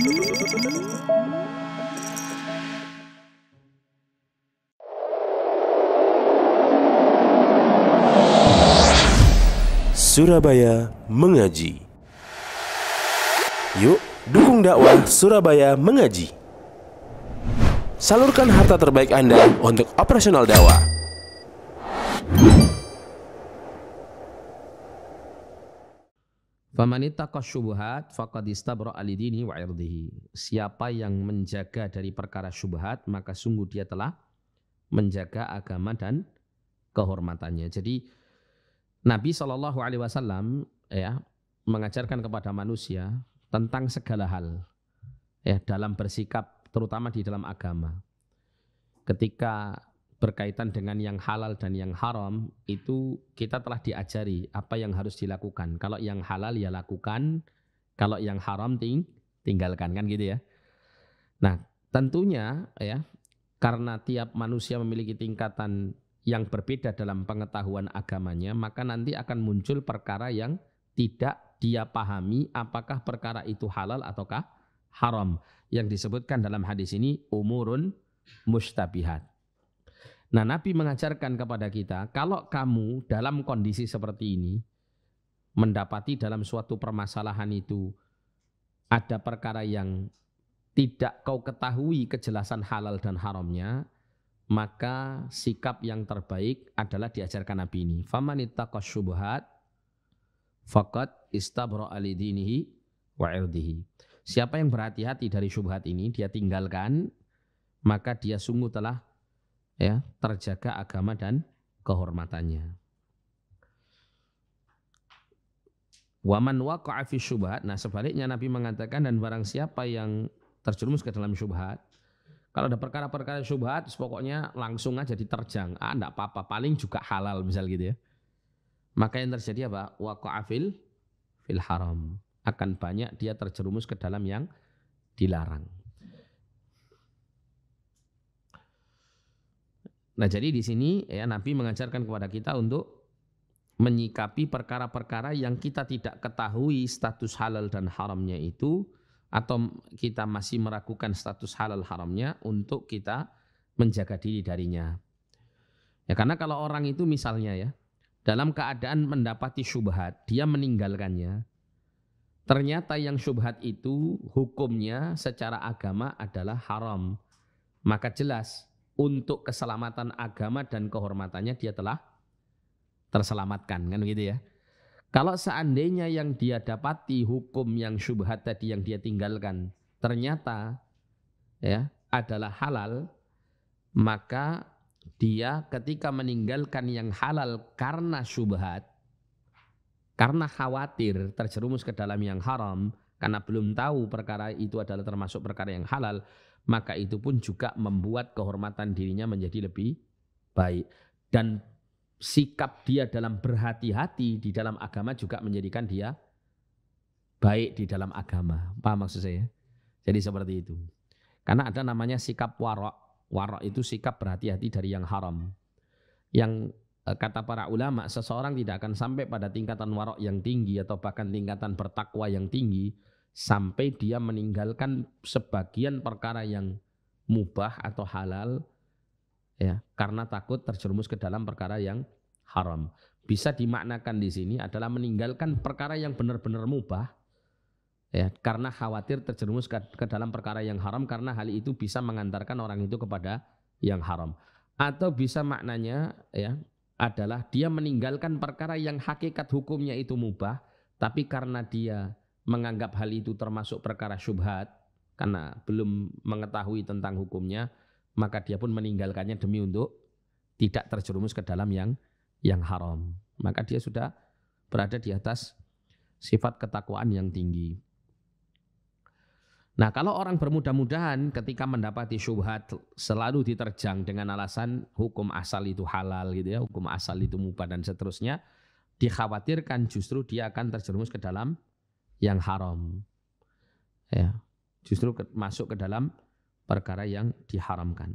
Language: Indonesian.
Surabaya Mengaji. Yuk, dukung dakwah Surabaya Mengaji. Salurkan harta terbaik Anda untuk operasional dakwah. Faman ittaqa syubhat faqad istabra'a lidinihi wa 'irdihi. Siapa yang menjaga dari perkara syubhat, maka sungguh dia telah menjaga agama dan kehormatannya. Jadi Nabi SAW mengajarkan kepada manusia tentang segala hal dalam bersikap, terutama di dalam agama. Ketika berkaitan dengan yang halal dan yang haram, itu kita telah diajari apa yang harus dilakukan. Kalau yang halal ya lakukan, kalau yang haram tinggalkan, kan gitu ya. Nah, tentunya karena tiap manusia memiliki tingkatan yang berbeda dalam pengetahuan agamanya, maka nanti akan muncul perkara yang tidak dia pahami apakah perkara itu halal ataukah haram. Yang disebutkan dalam hadis ini umurun mustabihat. Nah, Nabi mengajarkan kepada kita, kalau kamu dalam kondisi seperti ini, mendapati dalam suatu permasalahan itu ada perkara yang tidak kau ketahui kejelasan halal dan haramnya, maka sikap yang terbaik adalah diajarkan Nabi ini. Faman ittaqa syubhat faqad istabra'a lidinihi wa 'irdihi. Siapa yang berhati-hati dari syubhat ini, dia tinggalkan, maka dia sungguh telah terjaga agama dan kehormatannya. Wa man waqa'a fi syubhat. Nah, sebaliknya Nabi mengatakan, dan barang siapa yang terjerumus ke dalam syubhat, kalau ada perkara-perkara syubhat, pokoknya langsung aja diterjang. Enggak apa-apa, paling juga halal misal gitu ya. Maka yang terjadi apa? Waqa'a fil haram. Akan banyak dia terjerumus ke dalam yang dilarang. Nah, jadi di sini Nabi mengajarkan kepada kita untuk menyikapi perkara-perkara yang kita tidak ketahui status halal dan haramnya itu, atau kita masih meragukan status halal haramnya, untuk kita menjaga diri darinya. Ya, karena kalau orang itu misalnya dalam keadaan mendapati syubhat, dia meninggalkannya. Ternyata yang syubhat itu hukumnya secara agama adalah haram. Maka jelas untuk keselamatan agama dan kehormatannya dia telah terselamatkan, kan begitu ya. Kalau seandainya yang dia dapati hukum yang syubhat tadi yang dia tinggalkan ternyata adalah halal, maka dia ketika meninggalkan yang halal karena syubhat, karena khawatir terjerumus ke dalam yang haram, karena belum tahu perkara itu adalah termasuk perkara yang halal, maka itu pun juga membuat kehormatan dirinya menjadi lebih baik. Dan sikap dia dalam berhati-hati di dalam agama juga menjadikan dia baik di dalam agama. Paham maksud saya? Jadi seperti itu. Karena ada namanya sikap warok. Warok itu sikap berhati-hati dari yang haram. Yang kata para ulama, seseorang tidak akan sampai pada tingkatan warok yang tinggi atau bahkan tingkatan bertakwa yang tinggi sampai dia meninggalkan sebagian perkara yang mubah atau halal karena takut terjerumus ke dalam perkara yang haram. Bisa dimaknakan di sini adalah meninggalkan perkara yang benar-benar mubah karena khawatir terjerumus ke dalam perkara yang haram, karena hal itu bisa mengantarkan orang itu kepada yang haram. Atau bisa maknanya adalah dia meninggalkan perkara yang hakikat hukumnya itu mubah, tapi karena dia menganggap hal itu termasuk perkara syubhat karena belum mengetahui tentang hukumnya, maka dia pun meninggalkannya demi untuk tidak terjerumus ke dalam yang haram. Maka dia sudah berada di atas sifat ketakwaan yang tinggi. Nah, kalau orang bermudah-mudahan ketika mendapati syubhat selalu diterjang dengan alasan hukum asal itu halal gitu ya, hukum asal itu mubah dan seterusnya, dikhawatirkan justru dia akan terjerumus ke dalam yang haram. Justru masuk ke dalam perkara yang diharamkan.